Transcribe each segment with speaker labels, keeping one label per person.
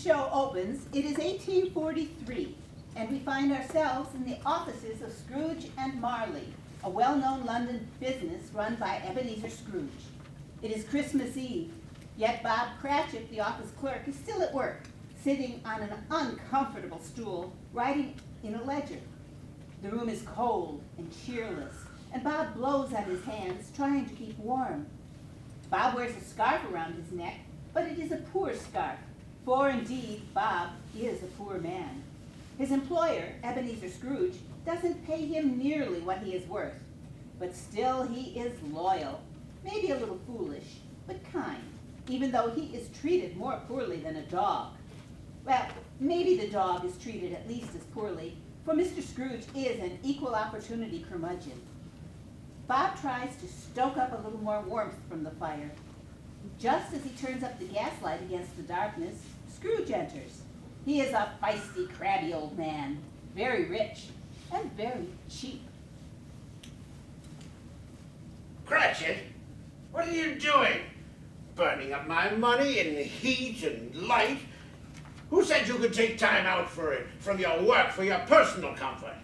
Speaker 1: show opens, it is 1843, and we find ourselves in the offices of Scrooge and Marley, a well-known London business run by Ebenezer Scrooge. It is Christmas Eve, yet Bob Cratchit, the office clerk, is still at work, sitting on an uncomfortable stool, writing in a ledger. The room is cold and cheerless, and Bob blows on his hands, trying to keep warm. Bob wears a scarf around his neck, but it is a poor scarf, for indeed Bob is a poor man. His employer, Ebenezer Scrooge, doesn't pay him nearly what he is worth, but still he is loyal, maybe a little foolish, but kind, even though he is treated more poorly than a dog. Well, maybe the dog is treated at least as poorly, for Mr. Scrooge is an equal opportunity curmudgeon. Bob tries to stoke up a little more warmth from the fire. Just as he turns up the gaslight against the darkness, Scrooge enters. He is a feisty, crabby old man, very rich and very cheap.
Speaker 2: Cratchit, what are you doing? Burning up my money in heat and light? Who said you could take time out for it, from your work, for your personal comfort?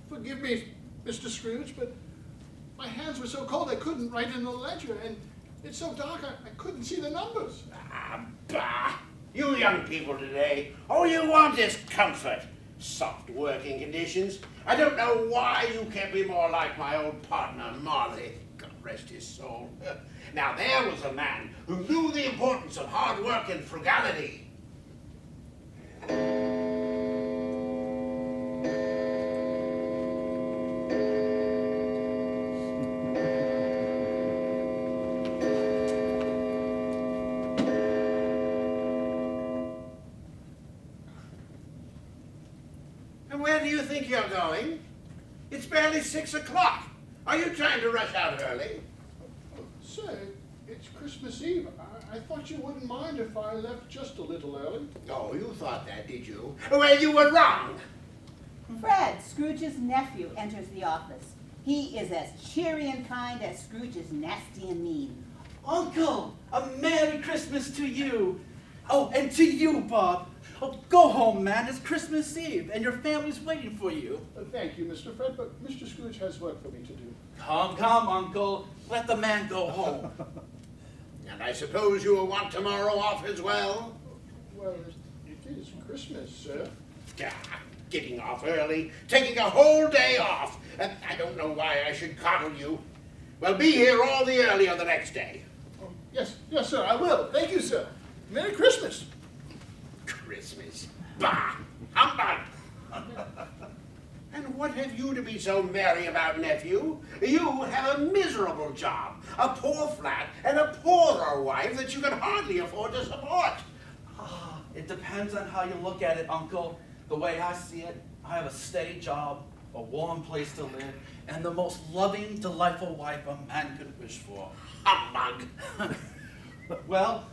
Speaker 3: Forgive me, Mr. Scrooge, but my hands were so cold I couldn't write in the ledger, and it's so dark I couldn't see the numbers.
Speaker 2: Ah, bah! You young people today, all you want is comfort. Soft working conditions. I don't know why you can't be more like my old partner, Marley. God rest his soul. Now there was a man who knew the importance of hard work and frugality. And where do you think you're going? It's barely 6 o'clock. Are you trying to rush out early?
Speaker 3: Sir, it's Christmas Eve. I thought you wouldn't mind if I left just a little early.
Speaker 2: Oh, you thought that, did you? Well, you were wrong.
Speaker 1: Fred, Scrooge's nephew, enters the office. He is as cheery and kind as Scrooge is nasty and mean.
Speaker 4: Uncle, a Merry Christmas to you. Oh, and to you, Bob. Oh, go home, man. It's Christmas Eve, and your family's waiting for you.
Speaker 3: Thank you, Mr. Fred, but Mr. Scrooge has work for me to do.
Speaker 4: Come, come, Uncle. Let the man go home.
Speaker 2: And I suppose you will want tomorrow off as well?
Speaker 3: Well, it is Christmas, sir.
Speaker 2: Getting off early, taking a whole day off. And I don't know why I should coddle you. Well, be here all the earlier the next day.
Speaker 3: Oh, yes, sir, I will. Thank you, sir. Merry Christmas.
Speaker 2: Christmas. Bah! Humbug! And what have you to be so merry about, nephew? You have a miserable job, a poor flat, and a poorer wife that you can hardly afford to support.
Speaker 4: It depends on how you look at it, Uncle. The way I see it, I have a steady job, a warm place to live, and the most loving, delightful wife a man could wish for.
Speaker 2: Humbug!
Speaker 4: Well,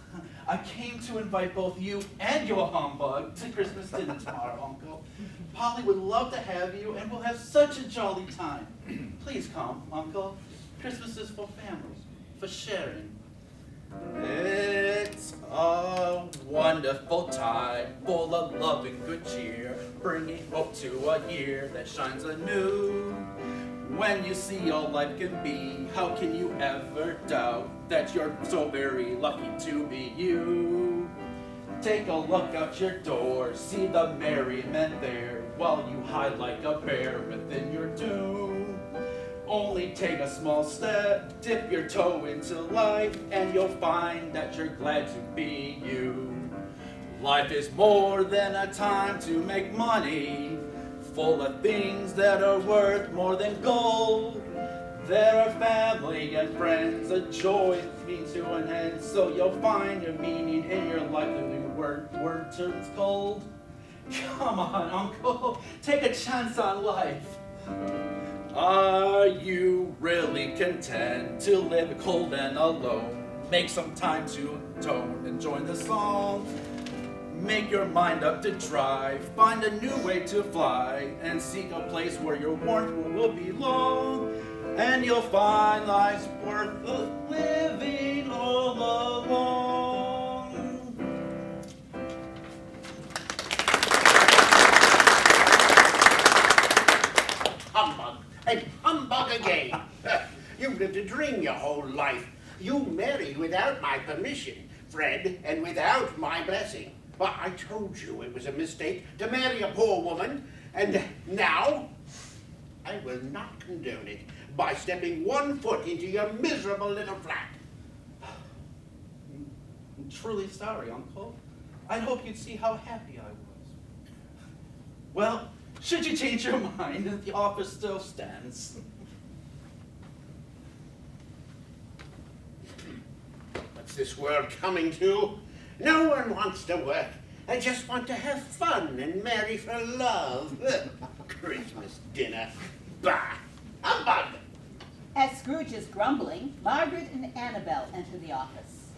Speaker 4: I came to invite both you and your humbug to Christmas dinner tomorrow, Uncle. Polly would love to have you, and we'll have such a jolly time. Please come, Uncle. Christmas is for families, for sharing. It's a wonderful time, full of love and good cheer, bringing hope to a year that shines anew. When you see all life can be, how can you ever doubt that you're so very lucky to be you? Take a look out your door, see the merry men there, while you hide like a bear within your doom. Only take a small step, dip your toe into life, and you'll find that you're glad to be you. Life is more than a time to make money, full of things that are worth more than gold. There are family and friends, a joy means to an end, so you'll find your meaning in your life when your word turns cold. Come on, Uncle, take a chance on life. Are you really content to live cold and alone? Make some time to atone and join the song. Make your mind up to try, find a new way to fly, and seek a place where your warmth will belong. And you'll find life's worth living all along.
Speaker 2: talk again. You've lived a dream your whole life. You married without my permission, Fred, and without my blessing. But I told you it was a mistake to marry a poor woman, and now I will not condone it by stepping 1 foot into your miserable little flat.
Speaker 4: I'm truly sorry, Uncle. I hope you'd see how happy I was. Well, should you change your mind, the offer still stands.
Speaker 2: What's this world coming to? No one wants to work. I just want to have fun and marry for love. Christmas dinner. Bah! Humbug!
Speaker 1: As Scrooge is grumbling, Margaret and Annabel enter the office.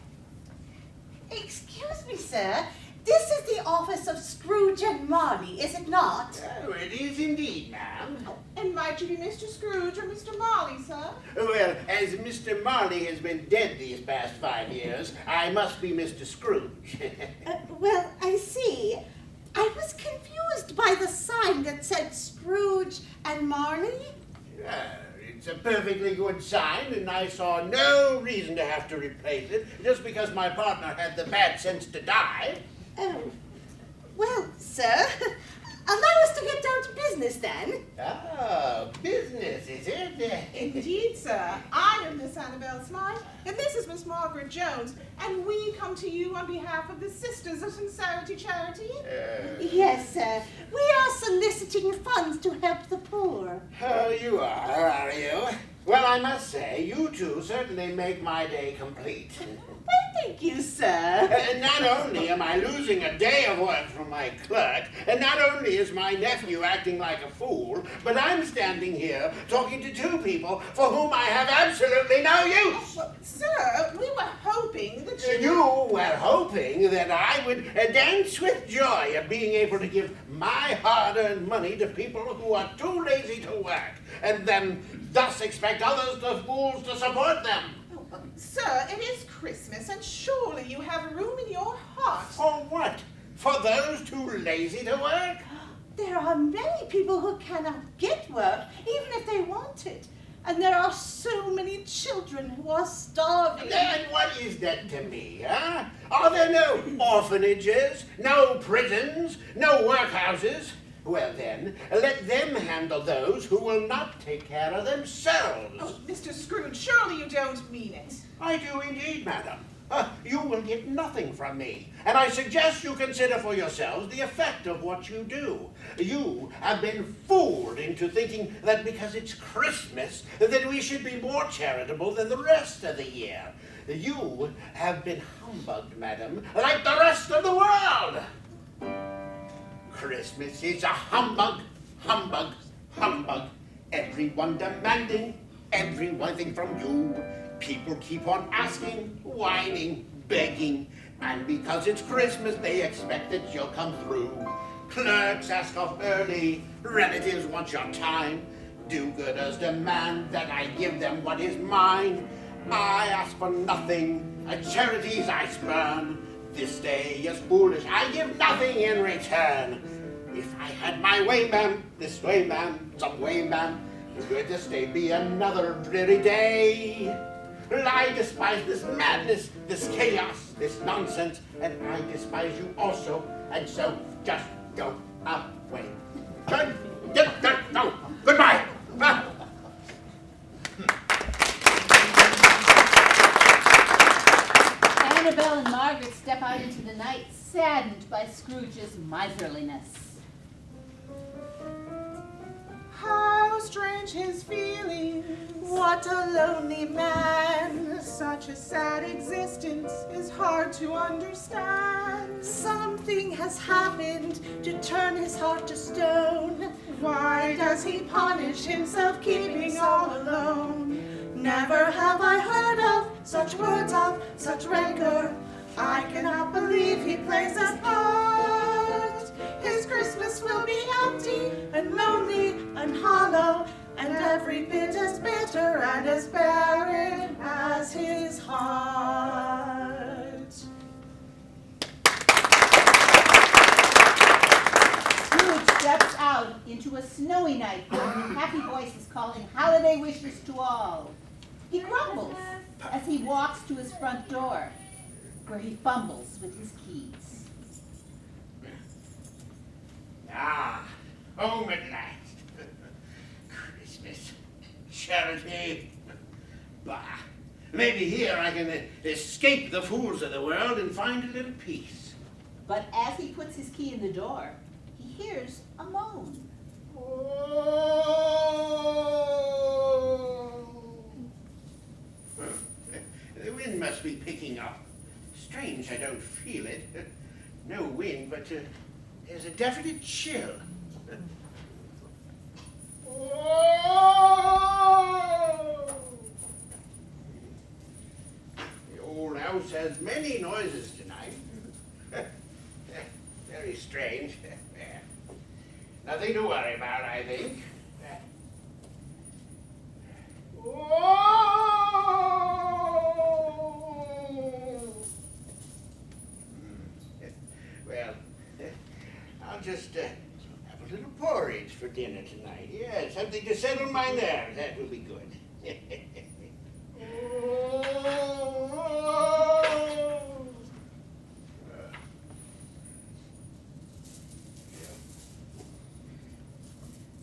Speaker 5: Excuse me, sir. This is the office of Scrooge and Marley, is it not?
Speaker 2: Oh, it is indeed, ma'am.
Speaker 6: And might you be Mr. Scrooge or Mr. Marley, sir?
Speaker 2: Well, as Mr. Marley has been dead these past 5 years, I must be Mr. Scrooge.
Speaker 5: Well, I see. I was confused by the sign that said Scrooge and Marley.
Speaker 2: It's a perfectly good sign, and I saw no reason to have to replace it just because my partner had the bad sense to die.
Speaker 5: Oh, well, sir, allow us to get down to business then.
Speaker 2: Ah, business, is it?
Speaker 6: Indeed, sir. I am Miss Annabel Smythe, and this is Miss Margaret Jones, and we come to you on behalf of the Sisters of Sincerity Charity.
Speaker 5: Yes, sir. We are soliciting funds to help the poor.
Speaker 2: Oh, you are you? Well, I must say, you two certainly make my day complete.
Speaker 5: Well, thank you, sir.
Speaker 2: Not only am I losing a day of work from my clerk, and not only is my nephew acting like a fool, but I'm standing here talking to 2 people for whom I have absolutely no use.
Speaker 6: Well, sir, we were hoping that you...
Speaker 2: You were hoping that I would dance with joy at being able to give my hard-earned money to people who are too lazy to work, and then thus expect others, the fools, to support them.
Speaker 6: Sir, it is Christmas, and surely you have room in your heart.
Speaker 2: For what? For those too lazy to work?
Speaker 5: There are many people who cannot get work, even if they want it. And there are so many children who are starving.
Speaker 2: And what is that to me, huh? Are there no orphanages, no prisons, no workhouses? Well then, let them handle those who will not take care of themselves.
Speaker 6: Oh, Mr. Scrooge, surely you don't mean it.
Speaker 2: I do indeed, madam. You will get nothing from me, and I suggest you consider for yourselves the effect of what you do. You have been fooled into thinking that because it's Christmas, that we should be more charitable than the rest of the year. You have been humbugged, madam, like the rest of the world. Christmas is a humbug, humbug, humbug. Everyone demanding everything from you. People keep on asking, whining, begging, and because it's Christmas, they expect that you'll come through. Clerks ask off early, relatives want your time. Do-gooders demand that I give them what is mine. I ask for nothing, charities I spurn. This day is foolish, I give nothing in return. If I had my way, ma'am, this way, ma'am, some way, ma'am, would this day be another dreary day? I despise this madness, this chaos, this nonsense, and I despise you also, and so just go away. Go. Goodbye.
Speaker 1: Annabel and Margaret step out into the night, saddened by Scrooge's miserliness.
Speaker 6: How strange his feelings.
Speaker 5: What a lonely man.
Speaker 6: Such a sad existence is hard to understand.
Speaker 5: Something has happened to turn his heart to stone.
Speaker 6: Why does he punish himself keeping all alone?
Speaker 5: Never have I heard of such words of such rancor. I cannot believe he plays a part. His Christmas will be empty and lonely and hollow, and every bit as bitter and as barren as his heart.
Speaker 1: Scrooge steps out into a snowy night with happy voices calling holiday wishes to all. He grumbles as he walks to his front door, where he fumbles with his keys.
Speaker 2: Ah, home at last. Christmas, charity. Bah, maybe here I can escape the fools of the world and find a little peace.
Speaker 1: But as he puts his key in the door, he hears a moan.
Speaker 2: The wind must be picking up. Strange I don't feel it. No wind, but there's a definite chill. The old house has many noises tonight. Very strange. Nothing to worry about, I think. Well, I'll just have a little porridge for dinner tonight. Yeah, something to settle my nerves. That will be good.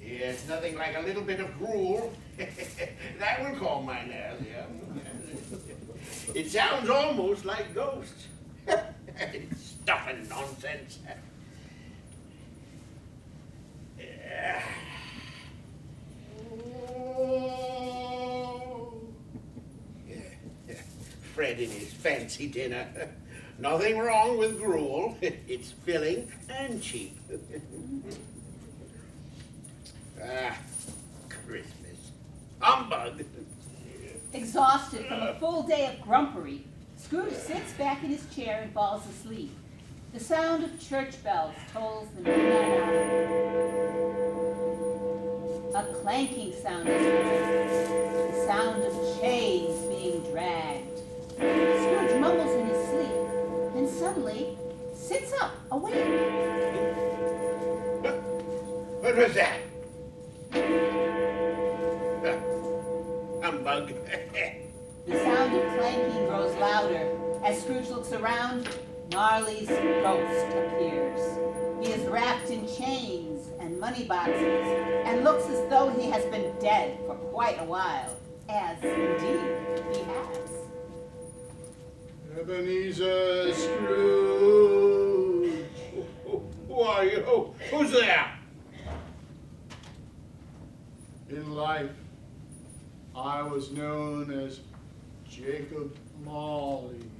Speaker 2: Yes, nothing like a little bit of gruel. That will calm my nerves, yeah. It sounds almost like ghosts. Stuff and nonsense. Fred and his fancy dinner. Nothing wrong with gruel. It's filling and cheap. Christmas. Humbug.
Speaker 1: Exhausted from a full day of grumpery, Scrooge sits back in his chair and falls asleep. The sound of church bells tolls the midnight hour. A clanking sound is heard, the sound of chains being dragged. Scrooge mumbles in his sleep, and suddenly sits up, awake.
Speaker 2: What was that? Humbug.
Speaker 1: The sound of clanking grows louder. As Scrooge looks around, Marley's ghost appears. He is wrapped in chains and money boxes and looks as though he has been dead for quite a while, as indeed he has.
Speaker 3: Ebenezer Scrooge.
Speaker 2: Who are you? Who's there?
Speaker 3: In life, I was known as Jacob Marley.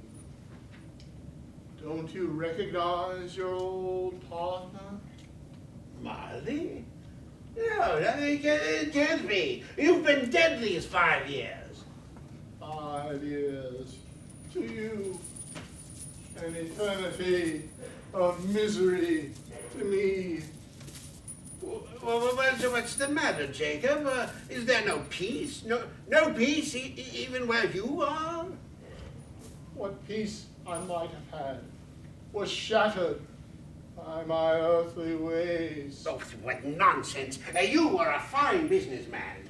Speaker 3: Don't you recognize your old partner?
Speaker 2: Marley? No, it can't be. You've been dead these 5 years.
Speaker 3: 5 years. To you, an eternity of misery to me.
Speaker 2: Well, what's the matter, Jacob? Is there no peace? No peace even where you are?
Speaker 3: What peace I might have had was shattered by my earthly ways.
Speaker 2: Oh, what nonsense. You were a fine businessman.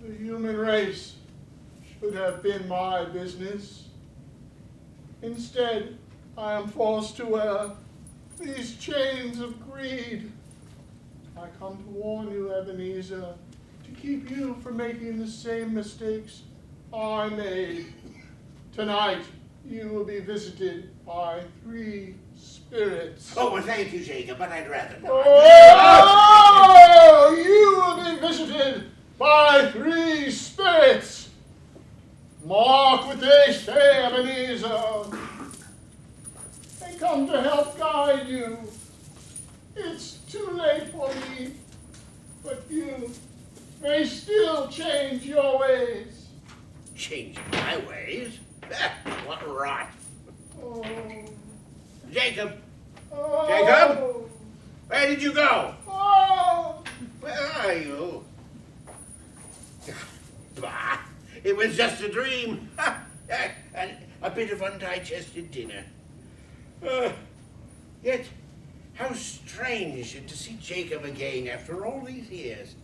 Speaker 3: The human race should have been my business. Instead, I am forced to wear these chains of greed. I come to warn you, Ebenezer, to keep you from making the same mistakes I made. Tonight, you will be visited by 3 spirits.
Speaker 2: Oh, well, thank you, Jacob, but I'd rather not.
Speaker 3: Oh, you will be visited by 3 spirits. Mark what they say, Ebenezer. They come to help guide you. It's too late for me, but you may still change your ways.
Speaker 2: Change my ways? What rot.
Speaker 3: Oh.
Speaker 2: Jacob,
Speaker 3: Oh.
Speaker 2: Jacob? Where did you go?
Speaker 3: Oh.
Speaker 2: Where are you? Bah, it was just a dream. And a bit of undigested dinner. Yet, How strange to see Jacob again after all these years.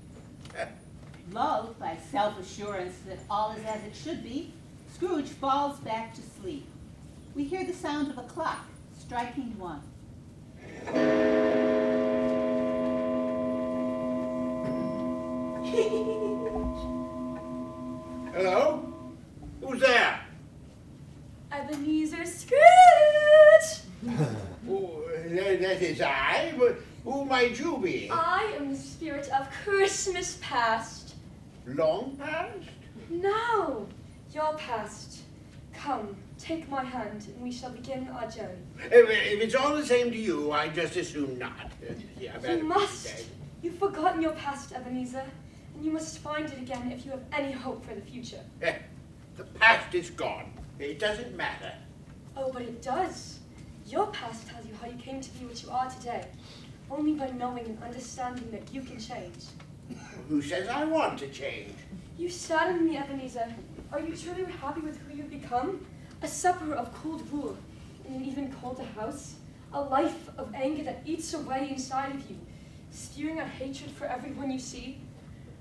Speaker 1: Lulled by self-assurance that all is as it should be, Scrooge falls back to sleep. We hear the sound of a clock striking 1.
Speaker 2: Hello? Who's there?
Speaker 7: Ebenezer Scrooge!
Speaker 2: Oh, that is I, but who might you be?
Speaker 7: I am the spirit of Christmas past.
Speaker 2: Long past?
Speaker 7: No, your past. Come, take my hand, and we shall begin our journey.
Speaker 2: If it's all the same to you, I just assume not.
Speaker 7: You must. You've forgotten your past, Ebenezer, and you must find it again if you have any hope for the future.
Speaker 2: The past is gone. It doesn't matter.
Speaker 7: Oh, but it does. Your past tells you how you came to be what you are today, only by knowing and understanding that you can change.
Speaker 2: Who says I want to change?
Speaker 7: You sadden me, Ebenezer. Are you truly happy with who you've become? A supper of cold rule in an even colder house? A life of anger that eats away inside of you, spewing out hatred for everyone you see?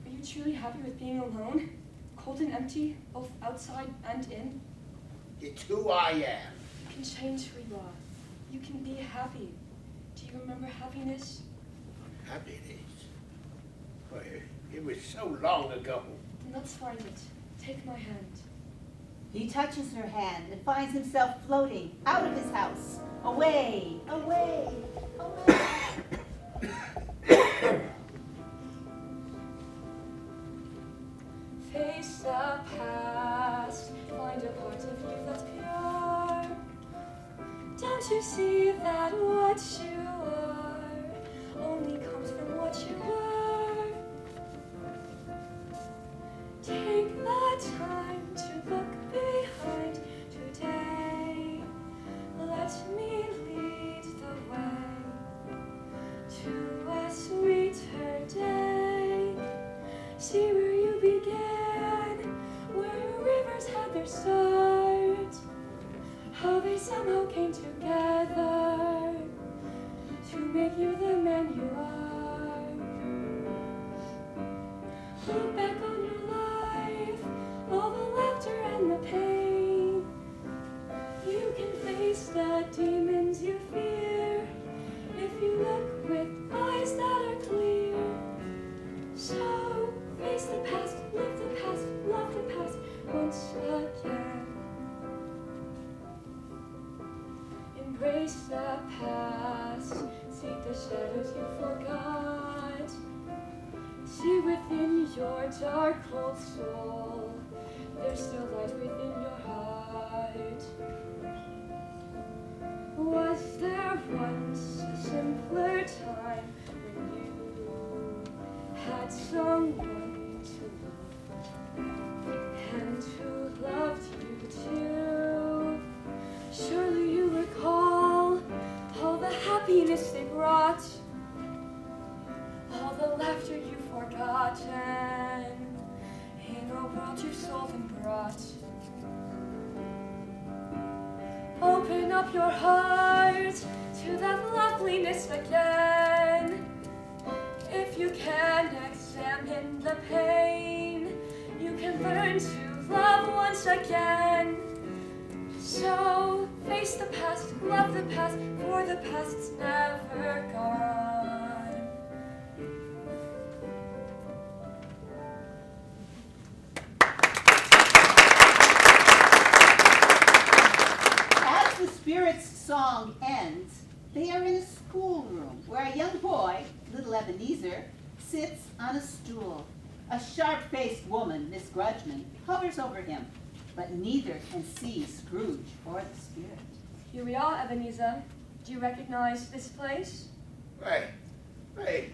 Speaker 7: Are you truly happy with being alone? Cold and empty, both outside and in?
Speaker 2: It's who I am.
Speaker 7: You can change who you are. You can be happy. Do you remember happiness?
Speaker 2: Happiness? Well, it was so long ago.
Speaker 7: Then let's find it. Take my hand.
Speaker 1: He touches her hand and finds himself floating out of his house, away, away, away.
Speaker 7: Face the past, find a part of you that's pure. Don't you see that what you are only comes from what you were? Take the time to look behind today. Let me lead the way to a sweeter day. See where you began, where your rivers had their start, how they somehow came together to make you the man you are. Look back on your life, all the laughter and the pain. You can face the demons you fear if you look with eyes that are clear. So face the past, live the past, love the past once again. Embrace the past, seek the shadows you forgot. See within your dark, cold soul, there's still light within your heart. Was there once a simpler time when you had someone to love and who loved you too? Surely you recall all the happiness they brought, all the laughter you've forgotten in a world you sold and brought. Open up your heart to that loveliness again. If you can examine the pain, you can learn to love once again. So face the past, love the past, for the past's never gone.
Speaker 1: As the spirit's song ends, they are in a schoolroom where a young boy, little Ebenezer, sits on a stool. A sharp-faced woman, Miss Grudgman, hovers over him, but neither can see Scrooge or the spirit.
Speaker 7: Here we are, Ebenezer. Do you recognize this place?
Speaker 2: Hey,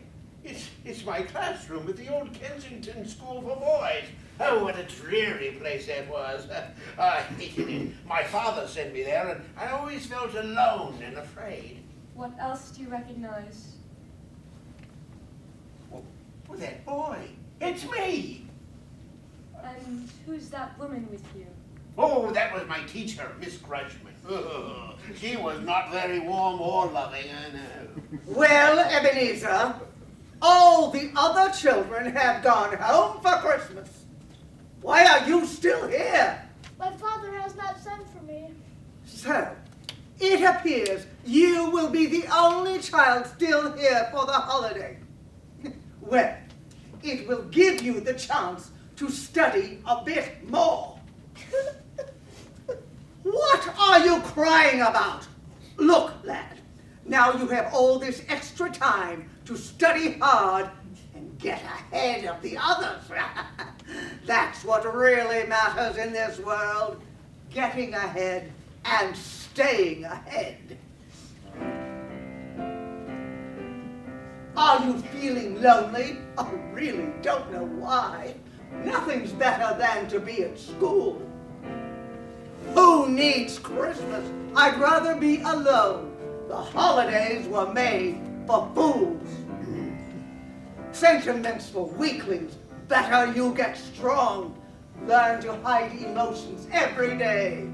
Speaker 2: it's my classroom at the old Kensington School for Boys. Oh, what a dreary place that was. I hated it. My father sent me there, and I always felt alone and afraid.
Speaker 7: What else do you recognize?
Speaker 2: Oh, that boy. It's me.
Speaker 7: And who's that woman with you?
Speaker 2: Oh, that was my teacher, Miss Grudgman. She was not very warm or loving, I know.
Speaker 8: Well, Ebenezer, all the other children have gone home for Christmas. Why are you still here?
Speaker 9: My father has not sent for me.
Speaker 8: So, it appears you will be the only child still here for the holiday. Well, it will give you the chance to study a bit more. What are you crying about? Look, lad, now you have all this extra time to study hard and get ahead of the others. That's what really matters in this world, getting ahead and staying ahead. Are you feeling lonely? I really don't know why. Nothing's better than to be at school. Who needs Christmas? I'd rather be alone. The holidays were made for fools. Sentiments for weaklings. Better you get strong. Learn to hide emotions every day.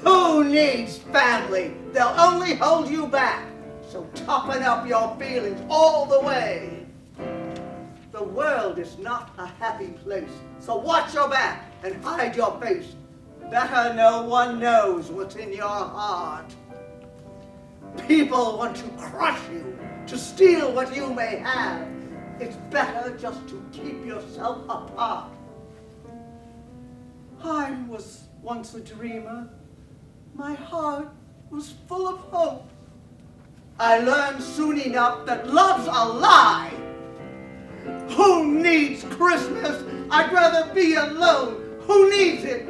Speaker 8: Who needs family? They'll only hold you back. So toughen up your feelings all the way. The world is not a happy place. So watch your back and hide your face. Better no one knows what's in your heart. People want to crush you, to steal what you may have. It's better just to keep yourself apart. I was once a dreamer. My heart was full of hope. I learned soon enough that love's a lie. Who needs Christmas? I'd rather be alone. Who needs it?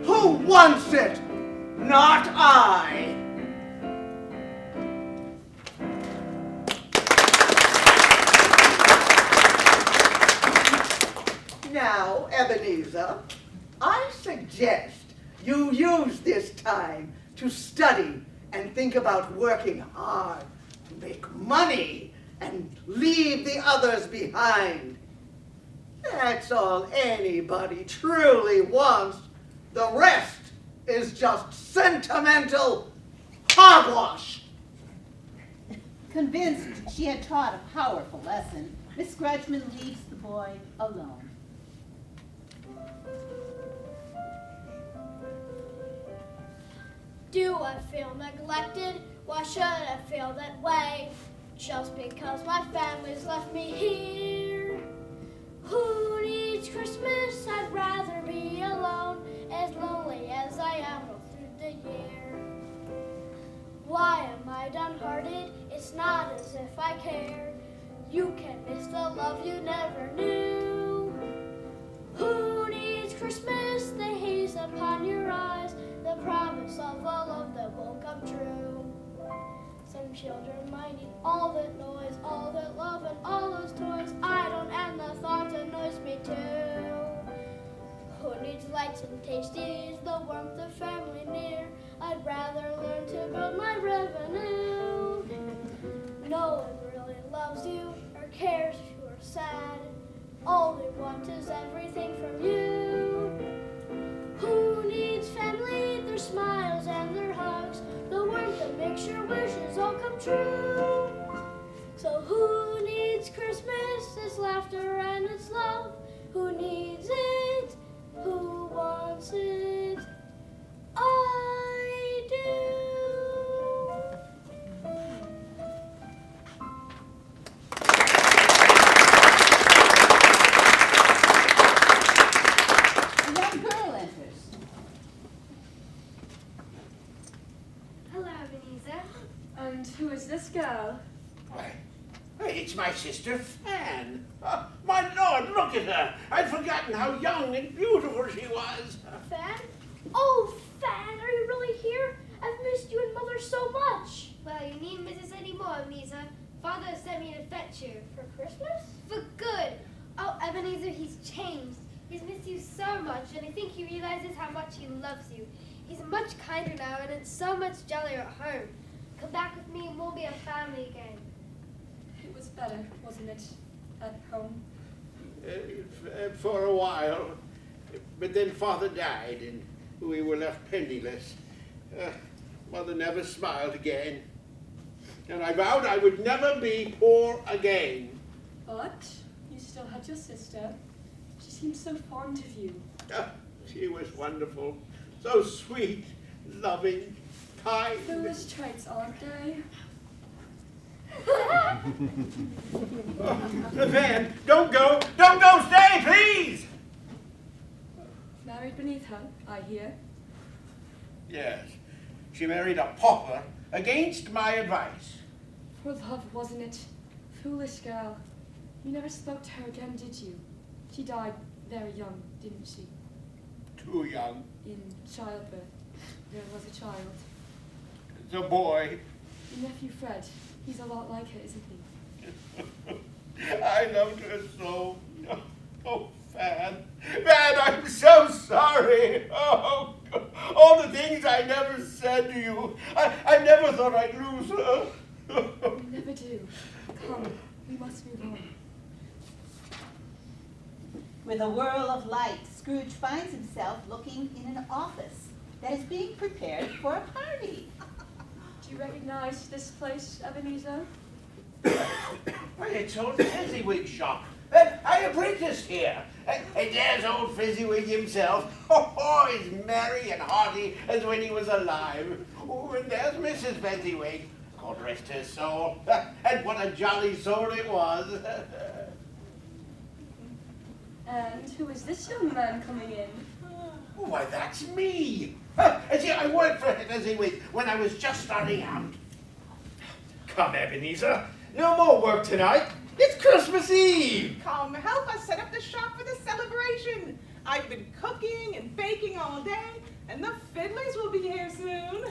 Speaker 8: Who wants it? Not I. Now, Ebenezer, I suggest you use this time to study and think about working hard to make money and leave the others behind. That's all anybody truly wants. The rest is just sentimental hogwash.
Speaker 1: Convinced she had taught a powerful lesson, Miss Grudgman leaves the boy alone.
Speaker 9: Do I feel neglected? Why should I feel that way? Just because my family's left me here. Who needs Christmas? I'd rather be alone, as lonely as I am all through the year. Why am I downhearted? It's not as if I care. You can miss the love you never knew. Who needs Christmas? The haze upon your eyes, the promise of a love that won't come true. Some children might need all that noise, all that love, and all those toys. I don't, and the thought annoys me too. Who needs lights and tasties, the warmth of family near? I'd rather learn to build my revenue. No one really loves you or cares if you are sad. All they want is everything from you. Who needs family, their smiles and their hugs, the warmth that makes your wishes all come true? So who needs Christmas, its laughter and its love? Who needs it? Who wants it? I do.
Speaker 1: A young girl enters.
Speaker 7: Hello, Ebenezer. And who is this girl?
Speaker 2: Why, it's my sister Fan. My Lord, look at her. I'd forgotten how young and beautiful she was.
Speaker 9: Fan? Oh, Fan, are you really here? I've missed you and Mother so much.
Speaker 10: Well, you needn't miss us anymore, Ebenezer. Father sent me to fetch you.
Speaker 9: For Christmas?
Speaker 10: For good. Oh, Ebenezer, he's changed. He's missed you so much, and I think he realizes how much he loves you. He's much kinder now, and it's so much jollier at home. Come back with me, and we'll be a family again.
Speaker 7: It was better, wasn't it, at home?
Speaker 2: For a while. But then Father died, and we were left penniless. Mother never smiled again. And I vowed I would never be poor again.
Speaker 7: But you still had your sister. She seemed so fond of you.
Speaker 2: She was wonderful. So sweet, loving, kind.
Speaker 7: Foolish traits, aren't they?
Speaker 2: Van, don't go! Don't go! Stay, please!
Speaker 7: Married beneath her, I hear.
Speaker 2: Yes. She married a pauper against my advice.
Speaker 7: For love, wasn't it? Foolish girl. You never spoke to her again, did you? She died very young, didn't she?
Speaker 2: Too young.
Speaker 7: In childbirth. There was a child.
Speaker 2: It's a boy.
Speaker 7: Your nephew Fred. He's a lot like her, isn't he?
Speaker 2: I loved her so. Oh, Van. Van, I'm so sorry. Oh, all the things I never said to you. I never thought I'd lose her.
Speaker 7: You never do. Come, we must move on.
Speaker 1: With a whirl of light, Scrooge finds himself looking in an office that is being prepared for a party.
Speaker 7: Do you recognize this place, Ebenezer?
Speaker 2: Why, it's old Fezziwig's shop. I apprenticed here. And there's old Fezziwig himself. Oh, he's merry and hearty as when he was alive. Oh, and there's Mrs. Fezziwig. God rest her soul. And what a jolly soul it was.
Speaker 7: And who is this young man coming in?
Speaker 2: Why, that's me. See, I worked for Fezziwig when I was just starting out.
Speaker 11: Come, Ebenezer. No more work tonight. It's Christmas Eve.
Speaker 6: Come, help us set up the shop for the celebration. I've been cooking and baking all day, and the fiddlers will be here soon.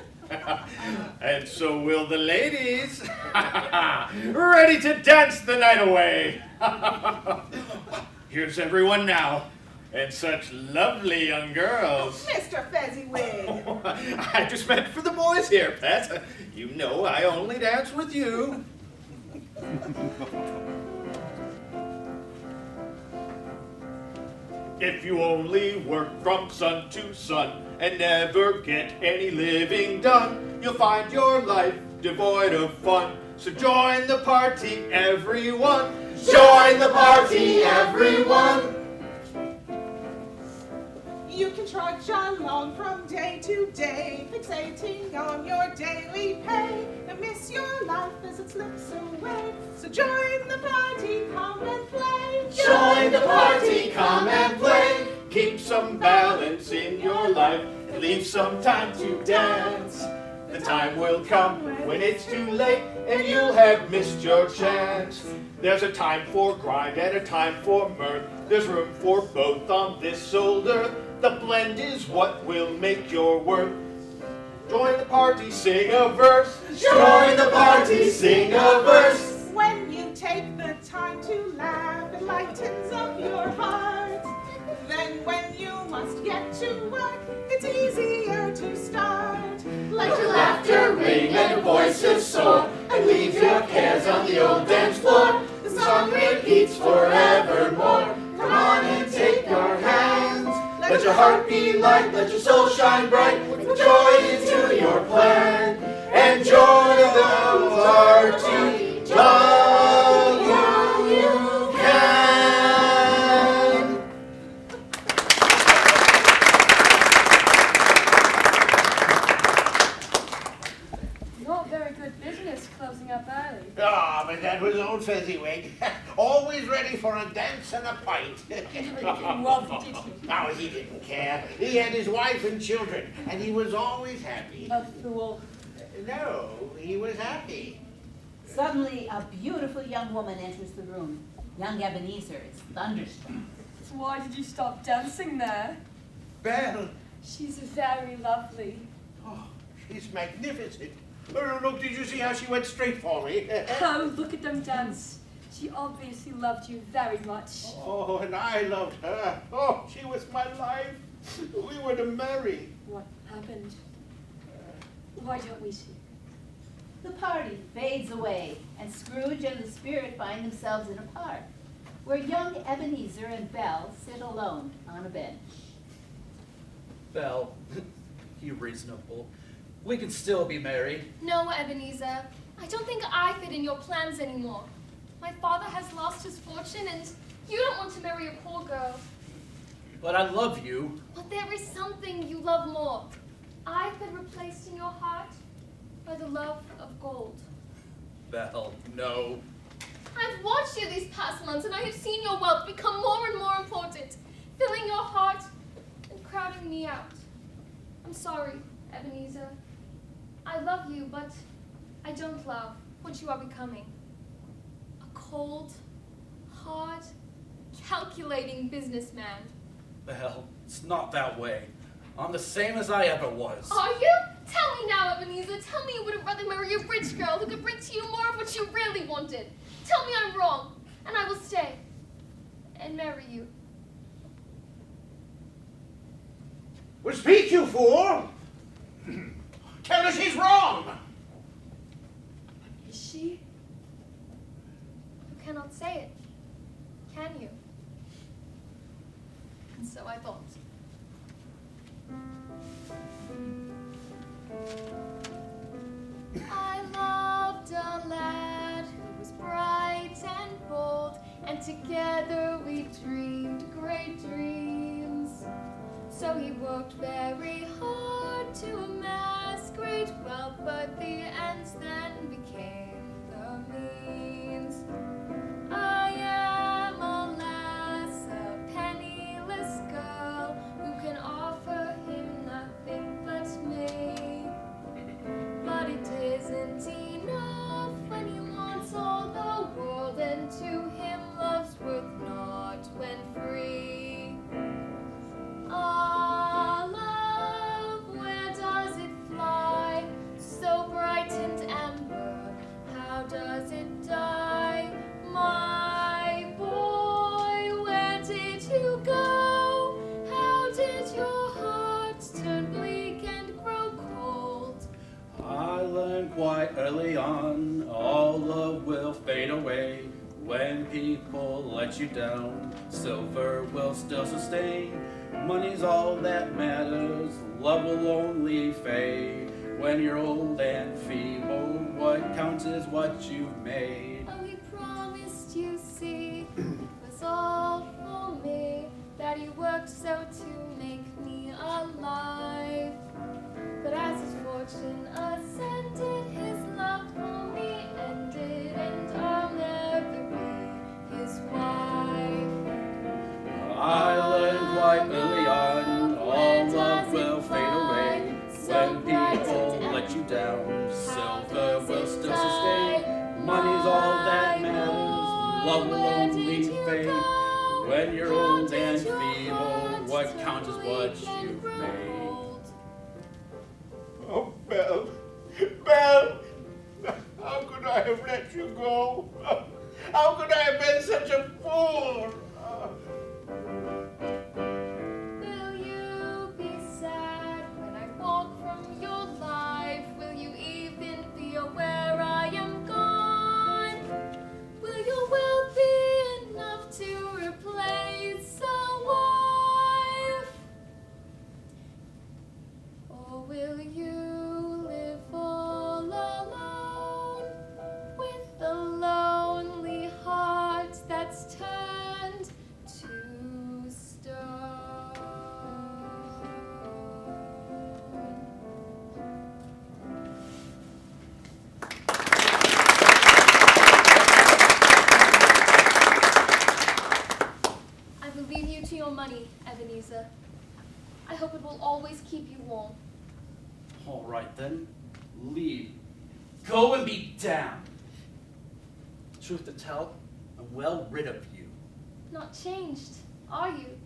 Speaker 11: And so will the ladies. Ready to dance the night away. Here's everyone now. And such lovely young girls.
Speaker 6: Mr. Fezziwig.
Speaker 11: I just meant for the boys here, Pet. You know I only dance with you. If you only work from sun to sun and never get any living done, you'll find your life devoid of fun. So join the party, everyone. Join the party, everyone.
Speaker 6: You can trudge along from day to day, fixating on your daily pay, and miss your life as it slips away. So join the party, come and play.
Speaker 11: Join the party, come and play. Keep some balance in your life and leave some time to dance. The time will come when it's too late and you'll have missed your chance. There's a time for grind and a time for mirth. There's room for both on this old earth. The blend is what will make your worth. Join the party, sing a verse. Join the party, sing a verse.
Speaker 6: When you take the time to laugh, it lightens up your heart. Then when you must get to work, it's easier to start.
Speaker 11: Let your laughter ring and your voices soar, and leave your cares on the old dance floor. The song repeats forevermore. Come on and take your hands. Let your heart be light, let your soul shine bright. With joy into your plan. Enjoy the party while you can.
Speaker 7: Not very good business closing up early.
Speaker 2: Ah, but that was old Fezziwig. Always ready for a dance and a pint.
Speaker 7: Well, did he?
Speaker 2: No, he didn't care. He had his wife and children, and he was always happy.
Speaker 7: A fool.
Speaker 2: No, he was happy.
Speaker 1: Suddenly, a beautiful young woman enters the room. Young Ebenezer is thunderstruck.
Speaker 7: So why did you stop dancing there?
Speaker 2: Belle.
Speaker 7: She's very lovely.
Speaker 2: Oh, she's magnificent. Oh, look, did you see how she went straight for me?
Speaker 7: Oh, look at them dance. She obviously loved you very much.
Speaker 2: Oh, and I loved her. Oh, she was my life. We were to marry.
Speaker 7: What happened? Why don't we see?
Speaker 1: The party fades away, and Scrooge and the spirit find themselves in a park, where young Ebenezer and Belle sit alone on a bench.
Speaker 4: Belle, you reasonable, We can still be married.
Speaker 7: No, Ebenezer. I don't think I fit in your plans anymore. My father has lost his fortune, and you don't want to marry a poor girl.
Speaker 4: But I love you.
Speaker 7: But there is something you love more. I've been replaced in your heart by the love of gold.
Speaker 4: Belle, no.
Speaker 7: I've watched you these past months, and I have seen your wealth become more and more important, filling your heart and crowding me out. I'm sorry, Ebenezer. I love you, but I don't love what you are becoming. A cold, hard, calculating businessman.
Speaker 4: Belle, it's not that way. I'm the same as I ever was.
Speaker 7: Are you? Tell me now, Ebenezer. Tell me you would have rather marry a rich girl who could bring to you more of what you really wanted. Tell me I'm wrong, and I will stay and marry you.
Speaker 2: Well, speak, you fool! Tell her she's wrong!
Speaker 7: Is she? You cannot say it, can you? And so I thought. I loved a lad who was bright and bold, and together we dreamed great dreams. So he worked very hard to amass great wealth, but the ends then became the means. I am, alas, a penniless girl who can offer him nothing but me. But it isn't enough when he wants all the world, and to him love's worth naught when free. Ah, love, where does it fly? So bright and amber, how does it die? My boy, where did you go? How did your heart turn bleak and grow cold?
Speaker 4: I learned quite early on, all love will fade away. When people let you down, silver will still sustain. Money's all that matters, love will only fade. When you're old and feeble, what counts is what you've made.
Speaker 7: Oh, he promised, you see, it was all for me, that he worked so to make me alive. But as his fortune ascended, his love for me ended, and I'll never be his wife.
Speaker 4: I learned quite early on, all love will fade away. When people let you down, silver will still sustain. Money's all that matters, love will only fade. When you're old and feeble, what counts is what you've made.
Speaker 2: Oh, Belle, Belle, how could I have let you go? How could I have been such a fool?
Speaker 7: Will you be sad when I walk from your life? Will you even be aware I am gone? Will your wealth be enough to replace a wife? Or will you live all alone with the lonely heart that's turned to stone? I will leave you to your money, Ebenezer. I hope it will always keep you warm.
Speaker 4: All right then, leave. Go and be damned. Truth to tell, I'm well rid of you.
Speaker 7: Not changed, are you?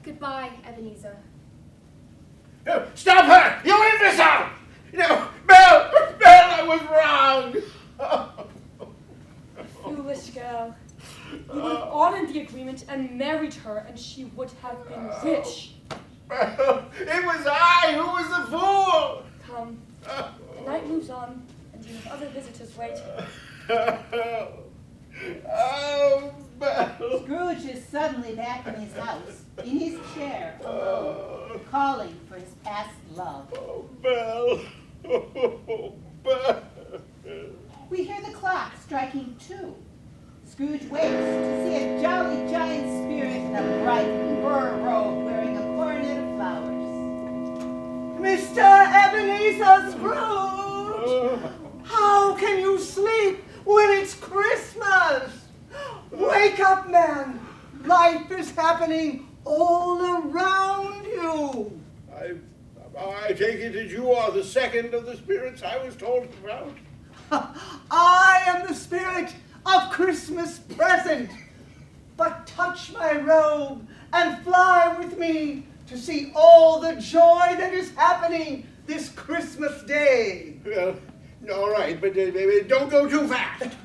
Speaker 7: Goodbye, Ebenezer.
Speaker 2: Oh, stop her! You imbecile! No, Belle, Belle, I was wrong!
Speaker 12: Foolish girl. You would have honored the agreement and married her, and she would have been rich.
Speaker 2: Belle, it was I who was the fool!
Speaker 12: Come. The night moves on, and you have other visitors waiting.
Speaker 2: Oh, Belle.
Speaker 1: Scrooge is suddenly back in his house, in his chair, alone, calling for his past love.
Speaker 2: Oh, Belle. Oh, Belle.
Speaker 1: We hear the clock striking 2. Scrooge wakes to see a jolly giant spirit in a bright fur robe wearing a coronet of flowers.
Speaker 8: Mr. Ebenezer Scrooge! How can you sleep when it's Christmas? Wake up, man! Life is happening all around you.
Speaker 2: I take it that you are the second of the spirits I was told about.
Speaker 8: I am the spirit of Christmas present. But touch my robe and fly with me to see all the joy that is happening this Christmas day.
Speaker 2: Well, all right, but don't go too fast.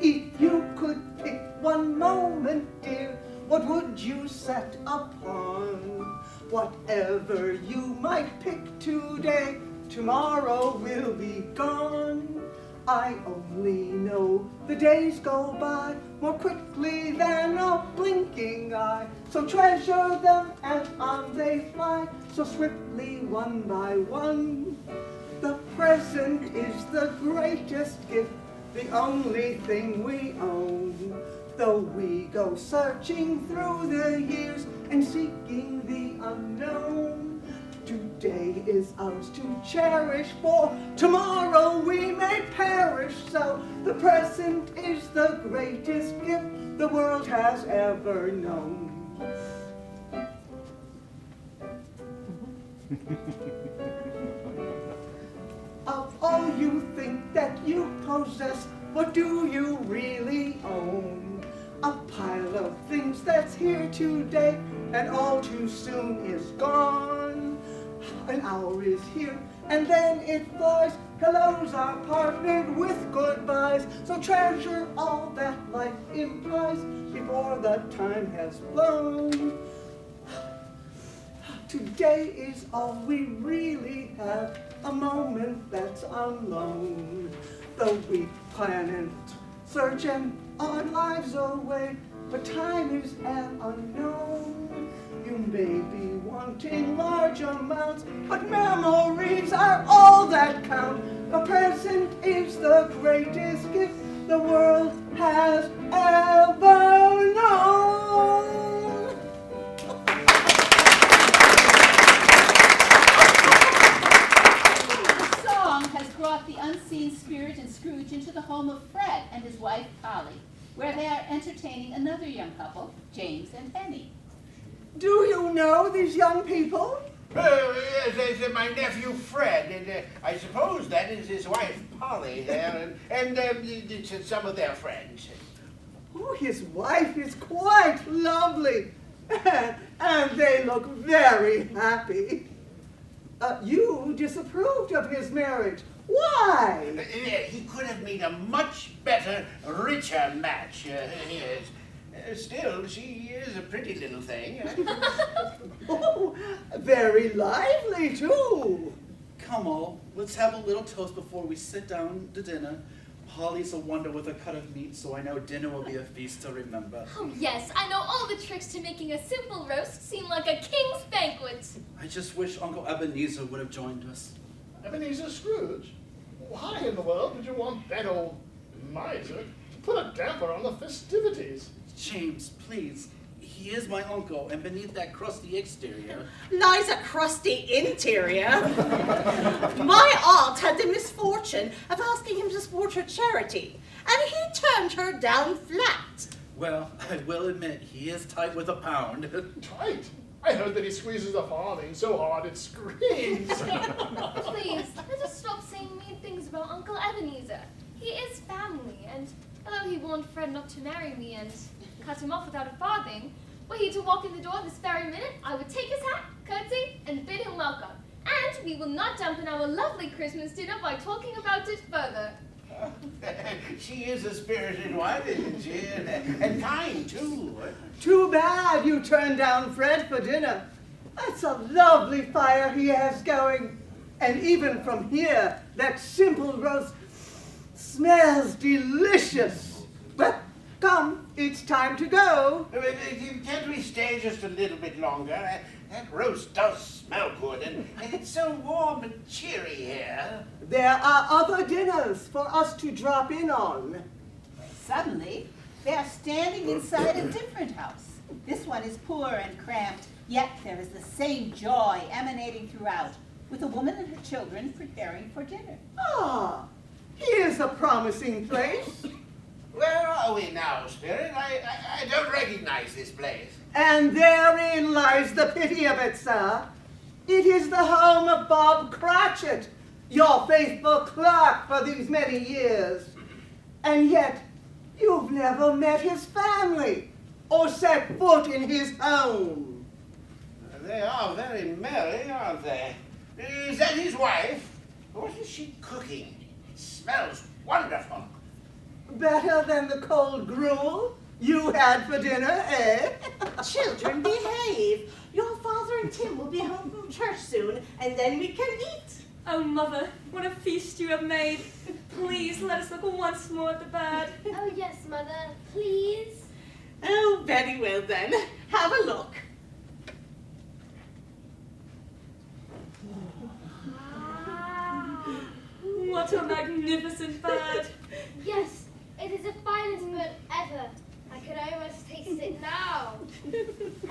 Speaker 8: If you could pick one moment, dear, what would you set upon? Whatever you might pick today, tomorrow will be gone. I only know the days go by more quickly than a blinking eye. So treasure them and on they fly, so swiftly one by one. The present is the greatest gift, the only thing we own. Though we go searching through the years and seeking the unknown, today is ours to cherish, for tomorrow we may perish. So the present is the greatest gift the world has ever known. Of all you think that you possess, what do you really own? A pile of things that's here today and all too soon is gone. An hour is here and then it flies. Hellos are partnered with goodbyes. So treasure all that life implies before the time has flown. Today is all we really have, a moment that's on loan. Though we plan and search and our lives away, but time is an unknown. You may be wanting large amounts, but memories are all that count. The present is the greatest gift the world has ever known.
Speaker 1: The song has brought the unseen spirit and Scrooge into the home of Fred and his wife Polly, where they are entertaining another young couple, James and Penny.
Speaker 8: Do you know these young people?
Speaker 2: Yes, it's my nephew Fred, and I suppose that is his wife Polly there, and it's some of their friends.
Speaker 8: Oh, his wife is quite lovely, and they look very happy. You disapproved of his marriage. Why?
Speaker 2: He could have made a much better, richer match. Yes. Still, she is a pretty little thing.
Speaker 8: Oh, very lively, too.
Speaker 4: Come on, let's have a little toast before we sit down to dinner. Polly's a wonder with a cut of meat, so I know dinner will be a feast to remember.
Speaker 13: Oh yes, I know all the tricks to making a simple roast seem like a king's banquet.
Speaker 4: I just wish Uncle Ebenezer would have joined us.
Speaker 3: Ebenezer Scrooge? Why in the world did you want that old miser to put a damper on the festivities?
Speaker 4: James, please. He is my uncle, and beneath that crusty exterior
Speaker 5: lies a crusty interior. My aunt had the misfortune of asking him to support her charity, and he turned her down flat.
Speaker 4: well, I will admit, he is tight with a pound.
Speaker 3: Tight? I heard that he squeezes a farthing so hard it screams.
Speaker 13: Please, let us stop saying mean things about Uncle Ebenezer. He is family, and although he warned Fred not to marry me and cut him off without a farthing, were he to walk in the door this very minute, I would take his hat, curtsy, and bid him welcome. And we will not dampen our lovely Christmas dinner by talking about it further.
Speaker 2: She is a spirited wife, isn't she? And kind, too.
Speaker 8: Too bad you turned down Fred for dinner. That's a lovely fire he has going. And even from here, that simple roast smells delicious. Well, come, it's time to go.
Speaker 2: Can't we stay just a little bit longer? That roast does smell good, and it's so warm and cheery here.
Speaker 8: There are other dinners for us to drop in on.
Speaker 1: Suddenly, they are standing inside a different house. This one is poor and cramped, yet there is the same joy emanating throughout, with a woman and her children preparing for dinner.
Speaker 8: Ah, here's a promising place.
Speaker 2: Where are we now, Spirit? I don't recognize this place.
Speaker 8: And therein lies the pity of it, sir. It is the home of Bob Cratchit, your faithful clerk for these many years. And yet, you've never met his family or set foot in his home.
Speaker 2: They are very merry, aren't they? Is that his wife? What is she cooking? It smells wonderful.
Speaker 8: Better than the cold gruel you had for dinner, eh?
Speaker 5: Children, behave. Your father and Tim will be home from church soon, and then we can eat.
Speaker 7: Oh, Mother, what a feast you have made. Please let us look once more at the bed.
Speaker 10: Oh, yes, Mother, please.
Speaker 5: Oh, very well then. Have a look.
Speaker 7: What a magnificent bed.
Speaker 10: Yes, it is the finest bird ever. I could almost taste it now.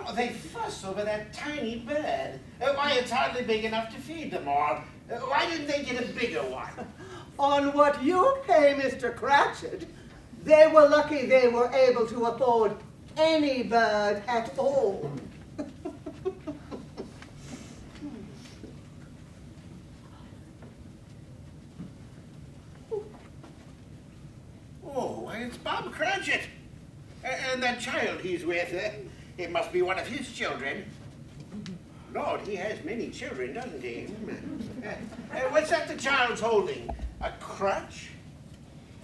Speaker 2: Oh, they fuss over that tiny bird. Why, it's hardly big enough to feed them all. Why didn't they get a bigger one?
Speaker 8: On what you pay, Mr. Cratchit, they were lucky they were able to afford any bird at all.
Speaker 2: Oh, why, it's Bob Cratchit. And that child he's with, it must be one of his children. Lord, he has many children, doesn't he? What's that the child's holding? A crutch?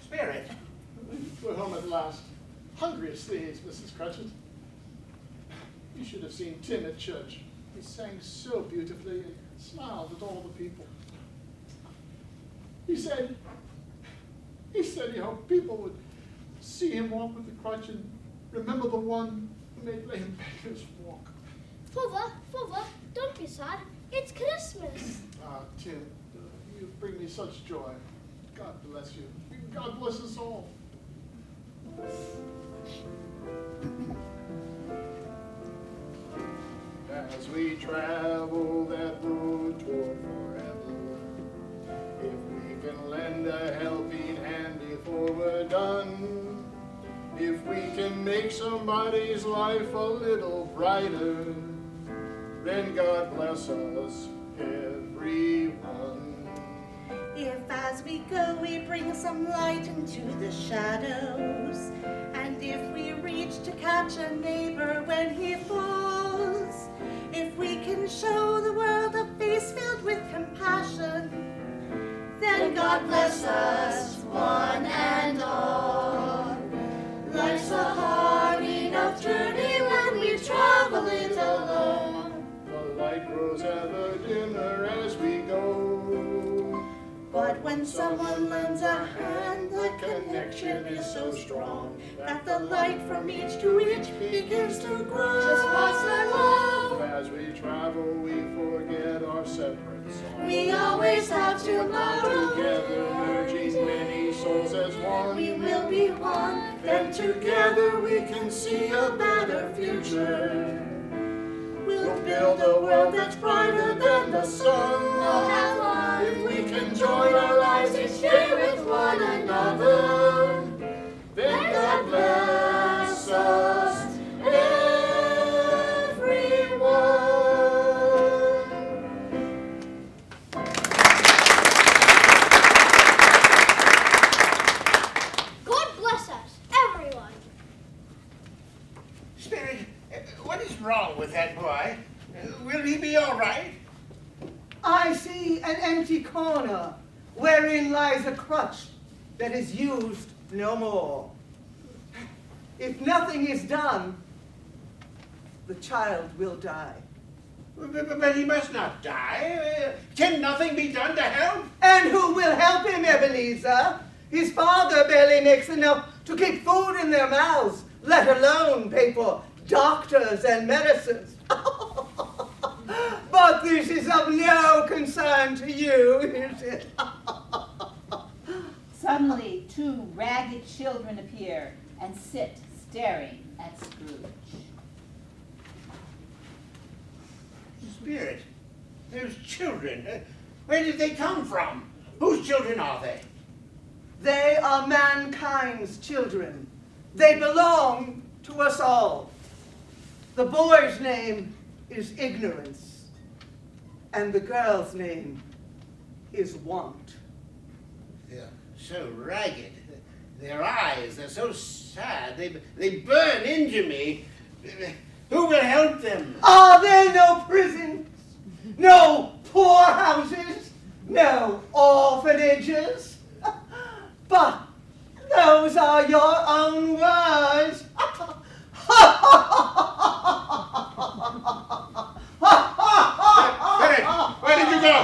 Speaker 2: Spirit.
Speaker 3: We're home at last. Hungry as thieves, Mrs. Cratchit. You should have seen Tim at church. He sang so beautifully and smiled at all the people. He said he hoped people would see him walk with the crutch and remember the one who made lame beggars walk.
Speaker 10: Father, don't be sad. It's Christmas.
Speaker 3: Ah, Tim, you bring me such joy. God bless you. God bless us all. As we travel that road toward forever, if we can lend a helping hand before we're done, if we can make somebody's life a little brighter, then God bless us, everyone.
Speaker 5: If as we go we bring some light into the shadows, and if we reach to catch a neighbor when he falls, if we can show the world a face filled with compassion, then God bless us, one and all. Life's a hard enough journey when we travel it alone.
Speaker 3: The light grows ever dimmer as we go.
Speaker 5: But when someone lends a hand, the connection is so strong that the light from each to each begins to grow.
Speaker 10: Just watch that love.
Speaker 3: As we travel, we forget our separate songs.
Speaker 5: We always have tomorrow.
Speaker 3: Together, merging many souls as one.
Speaker 5: We will be one.
Speaker 3: Then together we can see a better future.
Speaker 5: We'll
Speaker 3: Build a world that's brighter than the sun.
Speaker 5: We'll have fun.
Speaker 3: If we can join our lives each day with one another, then God bless us, everyone.
Speaker 10: God bless us, everyone.
Speaker 2: Spirit, what is wrong with that boy? Will he be all right?
Speaker 8: I see an empty corner wherein lies a crutch that is used no more. If nothing is done, the child will die.
Speaker 2: But he must not die. Can nothing be done to help?
Speaker 8: And who will help him, Ebenezer? His father barely makes enough to keep food in their mouths, let alone pay for doctors and medicines. But this is of no concern to you, is it?
Speaker 1: Suddenly, two ragged children appear and sit staring at Scrooge.
Speaker 2: Spirit, those children, where did they come from? Whose children are they?
Speaker 8: They are mankind's children. They belong to us all. The boy's name is Ignorance, and the girl's name is Want.
Speaker 2: They're so ragged. Their eyes, they're so sad. They burn into me. Who will help them?
Speaker 8: Are there no prisons? No poorhouses? No orphanages? But those are your own words.
Speaker 2: Spirit, where did you go?